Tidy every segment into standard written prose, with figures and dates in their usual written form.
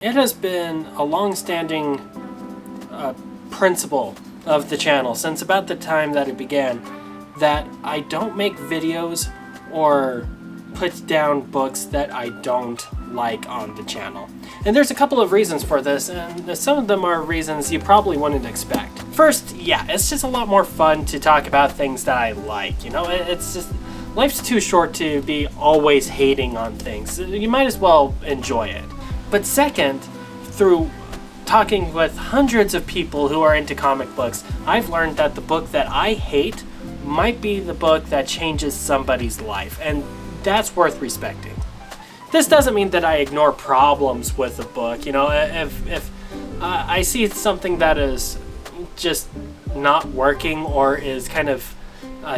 It has been a long-standing principle of the channel since about the time that it began that I don't make videos or put down books that I don't like on the channel. And there's a couple of reasons for this, and some of them are reasons you probably wouldn't expect. First, yeah, it's just a lot more fun to talk about things that I like, you know? It's just, life's too short to be always hating on things. You might as well enjoy it. But second, through talking with hundreds of people who are into comic books, I've learned that the book that I hate might be the book that changes somebody's life, and that's worth respecting. This doesn't mean that I ignore problems with a book. You know, if I see something that is just not working or is kind of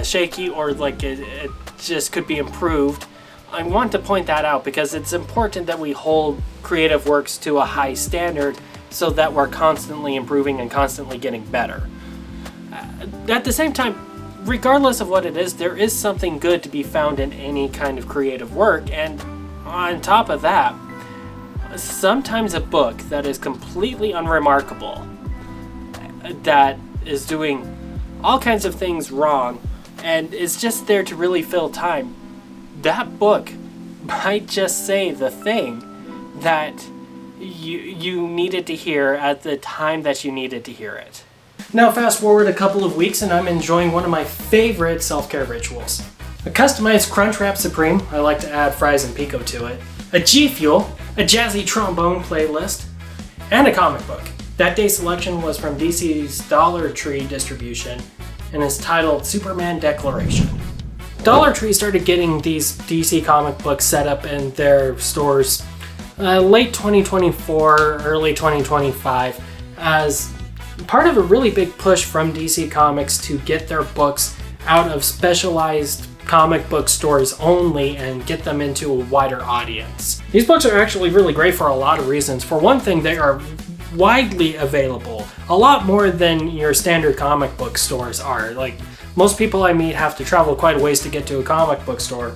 shaky or like it just could be improved, I want to point that out because it's important that we hold creative works to a high standard so that we're constantly improving and constantly getting better. At the same time, regardless of what it is, there is something good to be found in any kind of creative work, and on top of that, sometimes a book that is completely unremarkable, that is doing all kinds of things wrong, and is just there to really fill time, that book might just say the thing that you needed to hear at the time that you needed to hear it. Now fast forward a couple of weeks and I'm enjoying one of my favorite self-care rituals. A customized Crunchwrap Supreme, I like to add fries and pico to it, a G Fuel, a jazzy trombone playlist, and a comic book. That day's selection was from DC's Dollar Tree distribution and is titled Superman Declaration. Dollar Tree started getting these DC comic books set up in their stores late 2024, early 2025 as part of a really big push from DC Comics to get their books out of specialized comic book stores only and get them into a wider audience. These books are actually really great for a lot of reasons. For one thing, they are widely available, a lot more than your standard comic book stores are. Like, most people I meet have to travel quite a ways to get to a comic book store.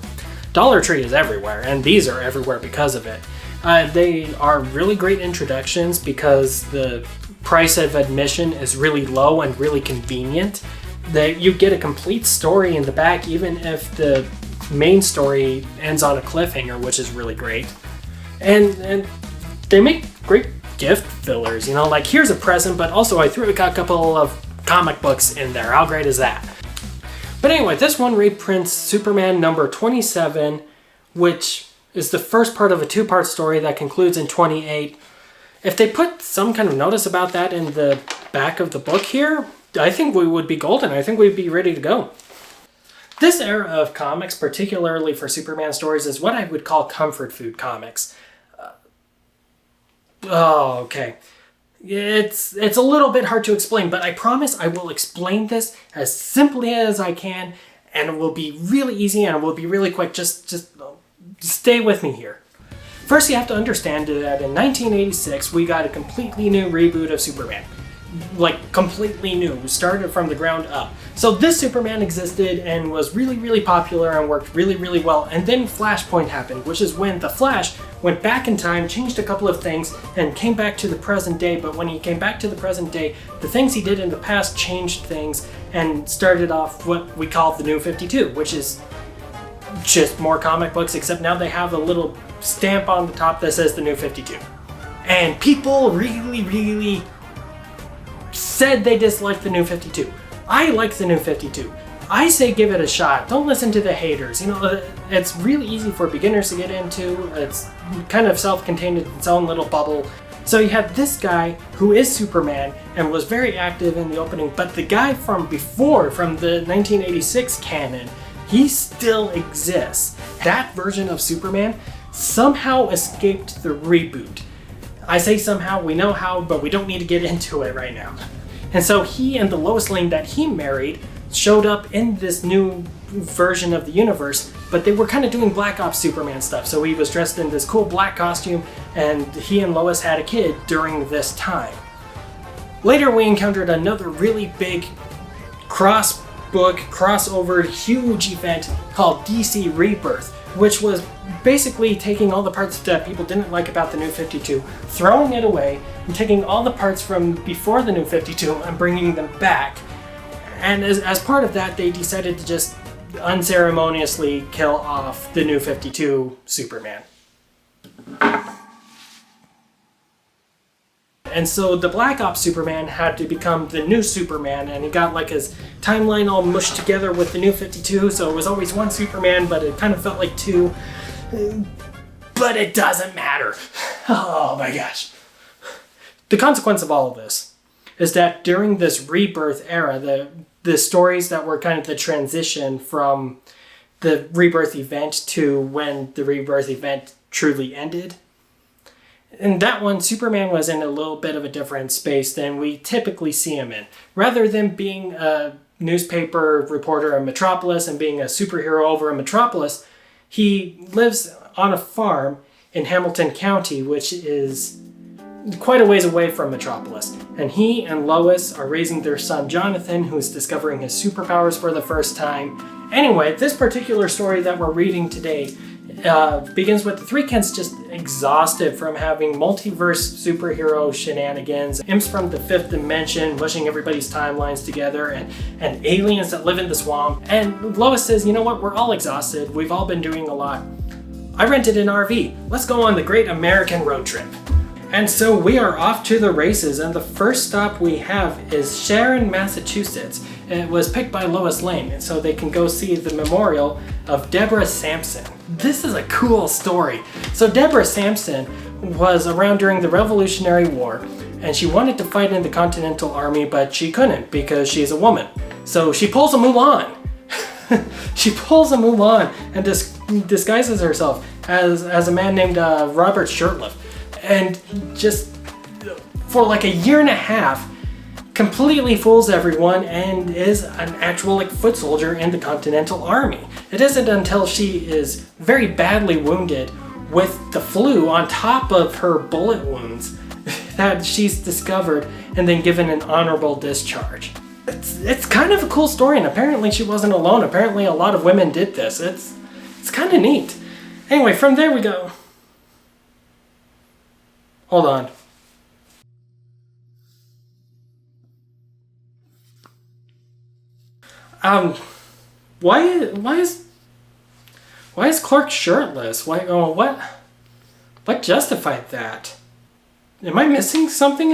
Dollar Tree is everywhere, and these are everywhere because of it. They are really great introductions because the price of admission is really low and really convenient. That you get a complete story in the back, even if the main story ends on a cliffhanger, which is really great. And they make great gift fillers, you know, like here's a present, but also I threw a couple of comic books in there. How great is that? But anyway, this one reprints Superman number 27, which is the first part of a two-part story that concludes in 28. If they put some kind of notice about that in the back of the book here, I think we would be golden. I think we'd be ready to go. This era of comics, particularly for Superman stories, is what I would call comfort food comics. Okay. It's a little bit hard to explain, but I promise I will explain this as simply as I can, and it will be really easy and it will be really quick. Just stay with me here. First, you have to understand that in 1986, we got a completely new reboot of Superman. Like, completely new, started from the ground up. So this Superman existed and was really, really popular and worked really, really well. And then Flashpoint happened, which is when the Flash went back in time, changed a couple of things, and came back to the present day. But when he came back to the present day, the things he did in the past changed things and started off what we call the New 52, which is just more comic books, except now they have a little stamp on the top that says the New 52. And people really, really said they disliked the New 52. I like the New 52. I say give it a shot. Don't listen to the haters. You know, it's really easy for beginners to get into. It's kind of self-contained in its own little bubble. So you have this guy who is Superman and was very active in the opening, but the guy from before, from the 1986 canon, he still exists. That version of Superman somehow escaped the reboot. I say somehow, we know how, but we don't need to get into it right now. And so he and the Lois Lane that he married showed up in this new version of the universe, but they were kind of doing Black Ops Superman stuff. So he was dressed in this cool black costume, and he and Lois had a kid during this time. Later we encountered another really big cross-book, crossover, huge event called DC Rebirth, which was basically taking all the parts that people didn't like about the New 52, throwing it away, and taking all the parts from before the New 52 and bringing them back. And as part of that, they decided to just unceremoniously kill off the New 52 Superman. And so the Black Ops Superman had to become the new Superman, and he got like his timeline all mushed together with the New 52, so it was always one Superman, but it kind of felt like two. But it doesn't matter. Oh my gosh. The consequence of all of this is that during this rebirth era, the stories that were kind of the transition from the rebirth event to when the rebirth event truly ended, in that one, Superman was in a little bit of a different space than we typically see him in. Rather than being a newspaper reporter in Metropolis and being a superhero over in Metropolis, he lives on a farm in Hamilton County, which is quite a ways away from Metropolis. And he and Lois are raising their son Jonathan, who's discovering his superpowers for the first time. Anyway, this particular story that we're reading today begins with the three Kents just exhausted from having multiverse superhero shenanigans, imps from the fifth dimension mushing everybody's timelines together, and aliens that live in the swamp. And Lois says, you know what, we're all exhausted, we've all been doing a lot. I rented an RV, let's go on the great American road trip. And so we are off to the races, and the first stop we have is Sharon, Massachusetts. It was picked by Lois Lane, and so they can go see the memorial of Deborah Sampson. This is a cool story. So Deborah Sampson was around during the Revolutionary War, and she wanted to fight in the Continental Army, but she couldn't because she's a woman. So she pulls a Mulan. She pulls a Mulan and disguises herself as a man named Robert Shurtleff. And just for like a year and a half, completely fools everyone and is an actual like foot soldier in the Continental Army. It isn't until she is very badly wounded with the flu on top of her bullet wounds that she's discovered and then given an honorable discharge. It's kind of a cool story, and apparently she wasn't alone. Apparently a lot of women did this. It's kind of neat. Anyway, from there we go. Hold on. Why is Clark shirtless? What justified that? Am I missing something?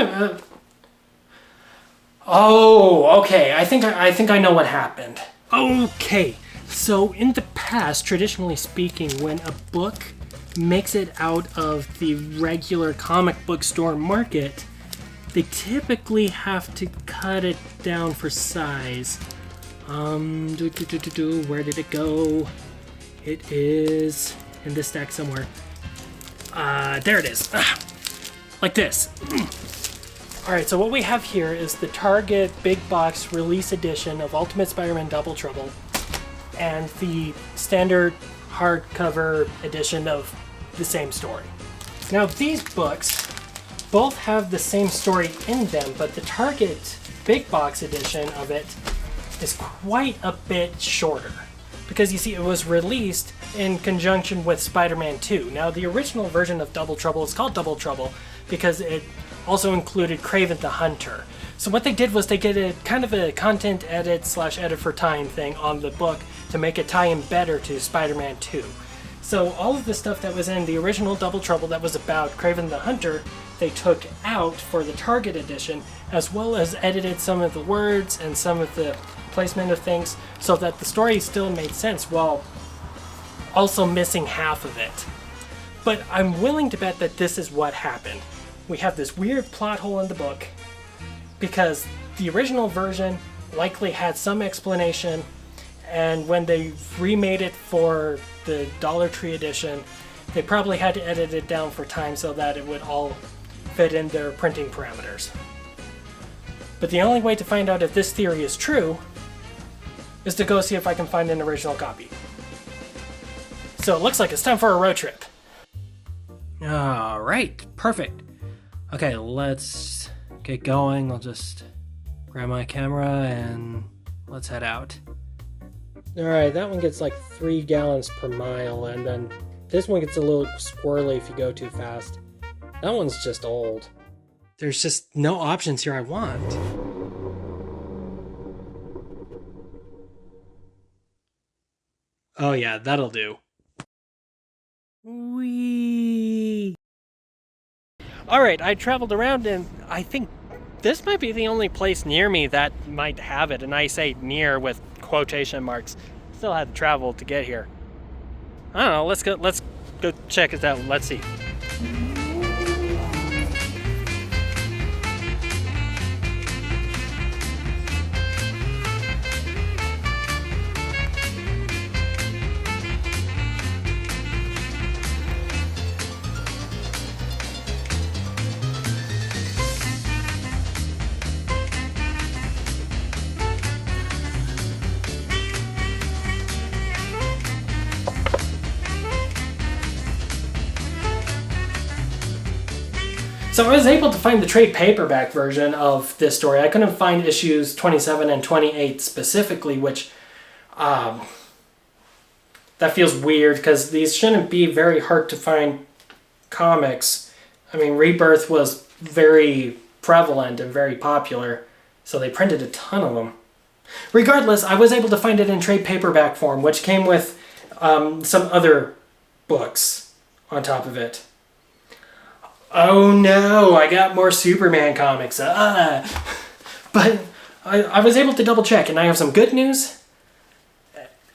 Oh, okay. I think I know what happened. Okay. So in the past, traditionally speaking, when a book makes it out of the regular comic book store market, they typically have to cut it down for size. Where did it go? It is in this stack somewhere. There it is. Like this. Alright, so what we have here is the Target Big Box Release Edition of Ultimate Spider-Man Double Trouble and the standard hardcover edition of the same story. Now these books both have the same story in them, but the Target Big Box edition of it is quite a bit shorter. Because you see, it was released in conjunction with Spider-Man 2. Now the original version of Double Trouble is called Double Trouble because it also included Kraven the Hunter. So what they did was they did a kind of a content edit / edit for time thing on the book to make it tie in better to Spider-Man 2. So all of the stuff that was in the original Double Trouble that was about Kraven the Hunter, they took out for the Target edition, as well as edited some of the words and some of the placement of things so that the story still made sense while also missing half of it. But I'm willing to bet that this is what happened. We have this weird plot hole in the book because the original version likely had some explanation, and when they remade it for the Dollar Tree edition, they probably had to edit it down for time so that it would all fit in their printing parameters. But the only way to find out if this theory is true is to go see if I can find an original copy. So it looks like it's time for a road trip. Alright, perfect. Okay, let's get going. I'll just grab my camera and let's head out. Alright, that one gets like 3 gallons per mile, and then this one gets a little squirrely if you go too fast. That one's just old. There's just no options here I want. Oh yeah, that'll do. Whee! Alright, I traveled around and I think this might be the only place near me that might have it, and I say near with quotation marks. Still had to travel to get here. I don't know, let's go check it out. Let's see. So I was able to find the trade paperback version of this story. I couldn't find issues 27 and 28 specifically, which that feels weird because these shouldn't be very hard to find comics. I mean, Rebirth was very prevalent and very popular, so they printed a ton of them. Regardless, I was able to find it in trade paperback form, which came with some other books on top of it. Oh no, I got more Superman comics. But I was able to double check, and I have some good news,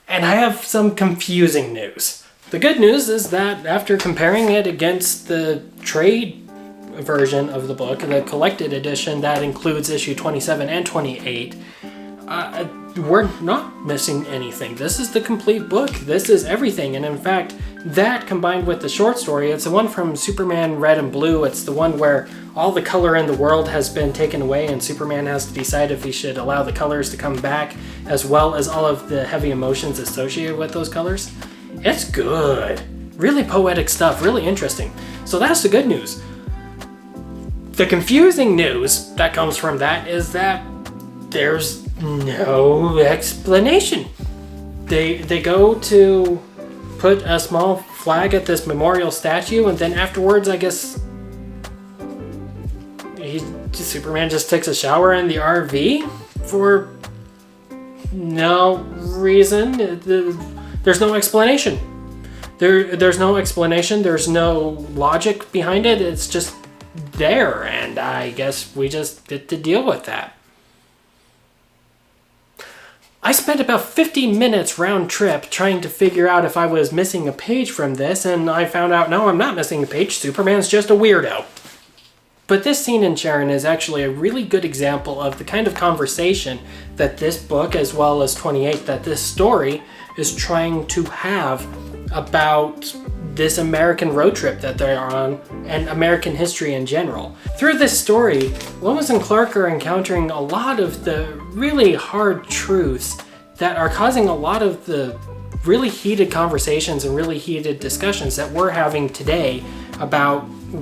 and I have some confusing news. The good news is that after comparing it against the trade version of the book, the collected edition that includes issue 27 and 28, we're not missing anything. This is the complete book. This is everything. And in fact, that combined with the short story, it's the one from Superman Red and Blue. It's the one where all the color in the world has been taken away and Superman has to decide if he should allow the colors to come back, as well as all of the heavy emotions associated with those colors. It's good. Really poetic stuff, really interesting. So that's the good news. The confusing news that comes from that is that there's no explanation. They go to put a small flag at this memorial statue, and then afterwards, I guess Superman just takes a shower in the RV for no reason. There's no explanation. There's no explanation. There's no logic behind it. It's just there, and I guess we just get to deal with that. I spent about 50 minutes round trip trying to figure out if I was missing a page from this, and I found out, no, I'm not missing a page. Superman's just a weirdo. But this scene in Sharon is actually a really good example of the kind of conversation that this book, as well as 28, that this story is trying to have about this American road trip that they're on and American history in general. Through this story, Lois and Clark are encountering a lot of the really hard truths that are causing a lot of the really heated conversations and really heated discussions that we're having today about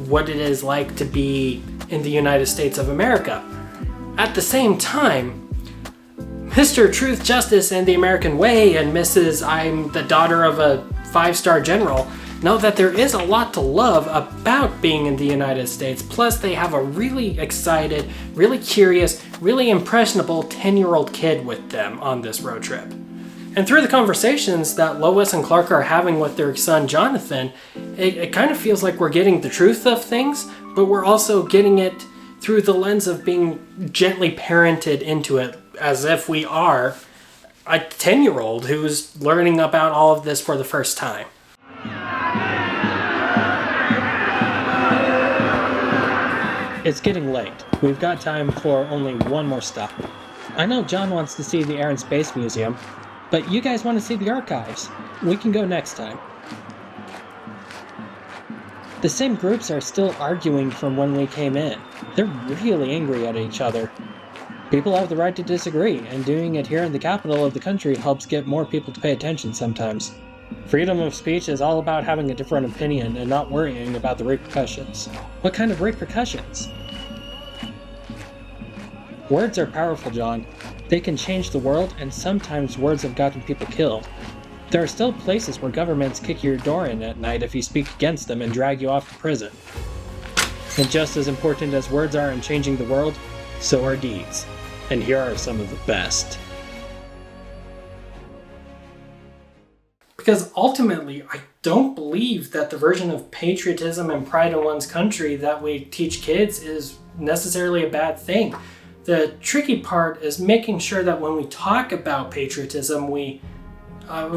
what it is like to be in the United States of America. At the same time, Mr. Truth, Justice, and the American Way and Mrs. I'm the daughter of a 5-star general know that there is a lot to love about being in the United States. Plus, they have a really excited, really curious, really impressionable 10-year-old kid with them on this road trip. And through the conversations that Lois and Clark are having with their son Jonathan, it kind of feels like we're getting the truth of things, but we're also getting it through the lens of being gently parented into it, as if we are a 10-year-old who's learning about all of this for the first time. It's getting late. We've got time for only one more stop. I know John wants to see the Air and Space Museum, but you guys want to see the archives. We can go next time. The same groups are still arguing from when we came in. They're really angry at each other. People have the right to disagree, and doing it here in the capital of the country helps get more people to pay attention sometimes. Freedom of speech is all about having a different opinion and not worrying about the repercussions. What kind of repercussions? Words are powerful, John. They can change the world, and sometimes words have gotten people killed. There are still places where governments kick your door in at night if you speak against them and drag you off to prison. And just as important as words are in changing the world, so are deeds. And here are some of the best. Because ultimately, I don't believe that the version of patriotism and pride in one's country that we teach kids is necessarily a bad thing. The tricky part is making sure that when we talk about patriotism, we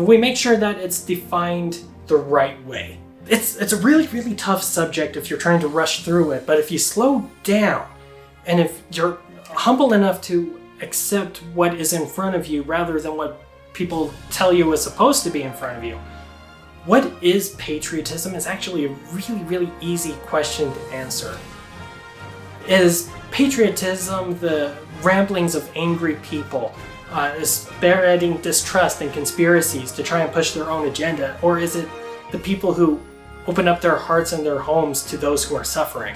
make sure that it's defined the right way. It's a really, really tough subject if you're trying to rush through it, but if you slow down and if you're humble enough to accept what is in front of you rather than what people tell you is supposed to be in front of you, what is patriotism is actually a really, really easy question to answer. Is patriotism the ramblings of angry people, spreading distrust and conspiracies to try and push their own agenda? Or is it the people who open up their hearts and their homes to those who are suffering?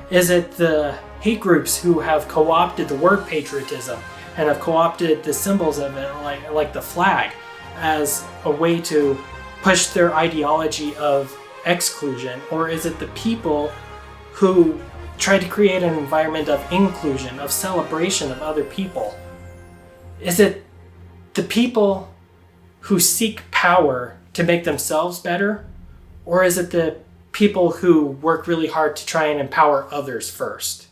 Is it the hate groups who have co-opted the word patriotism and have co-opted the symbols of it, like the flag, as a way to push their ideology of exclusion? Or is it the people who try to create an environment of inclusion, of celebration of other people? Is it the people who seek power to make themselves better? Or is it the people who work really hard to try and empower others first?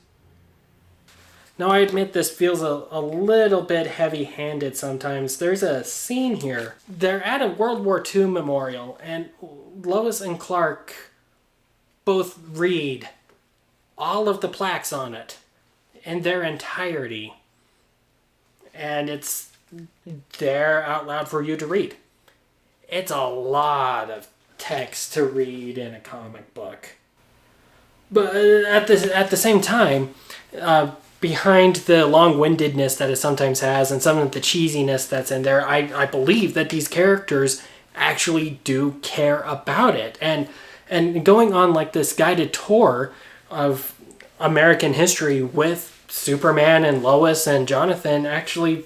Now, I admit this feels a little bit heavy-handed sometimes. There's a scene here. They're at a World War II memorial, and Lois and Clark both read all of the plaques on it in their entirety. And it's there out loud for you to read. It's a lot of text to read in a comic book. But at the same time, behind the long-windedness that it sometimes has and some of the cheesiness that's in there, I believe that these characters actually do care about it. And going on like this guided tour of American history with Superman and Lois and Jonathan actually,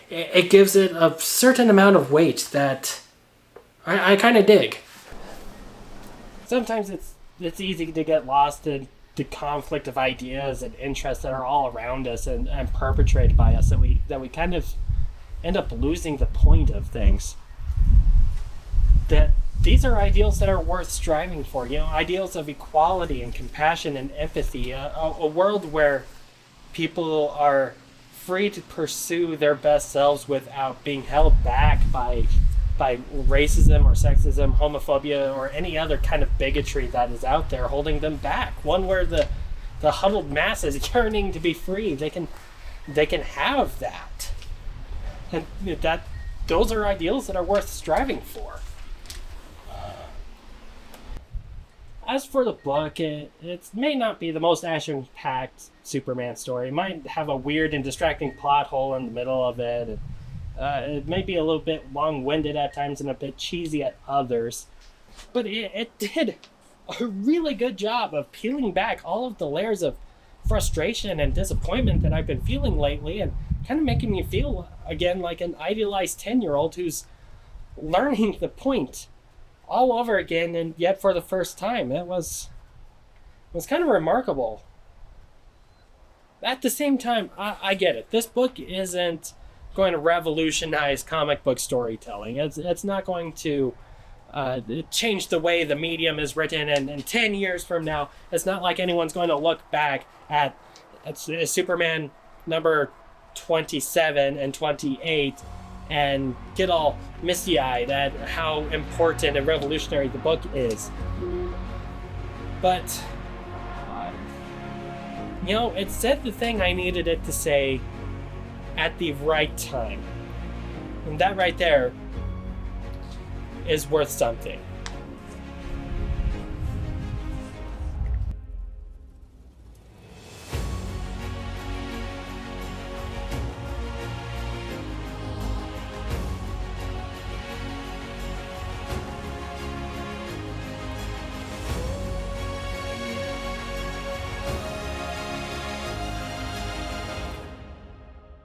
it gives it a certain amount of weight that I kind of dig. Sometimes it's easy to get lost in the conflict of ideas and interests that are all around us and perpetrated by us, that we kind of end up losing the point of things. That these are ideals that are worth striving for, ideals of equality and compassion and empathy, a world where people are free to pursue their best selves without being held back by racism or sexism, homophobia, or any other kind of bigotry that is out there holding them back. One where the huddled masses yearning to be free, they can have that. And those are ideals that are worth striving for. As for the book, it may not be the most action-packed Superman story. It might have a weird and distracting plot hole in the middle of it. It may be a little bit long-winded at times and a bit cheesy at others. But it did a really good job of peeling back all of the layers of frustration and disappointment that I've been feeling lately, and kind of making me feel, again, like an idealized 10-year-old who's learning the point all over again, and yet for the first time. It was kind of remarkable. At the same time, I get it. This book isn't going to revolutionize comic book storytelling. It's not going to change the way the medium is written, and in 10 years from now, it's not like anyone's going to look back at Superman number 27 and 28 and get all misty-eyed at how important and revolutionary the book is. But, it said the thing I needed it to say at the right time. And that right there is worth something.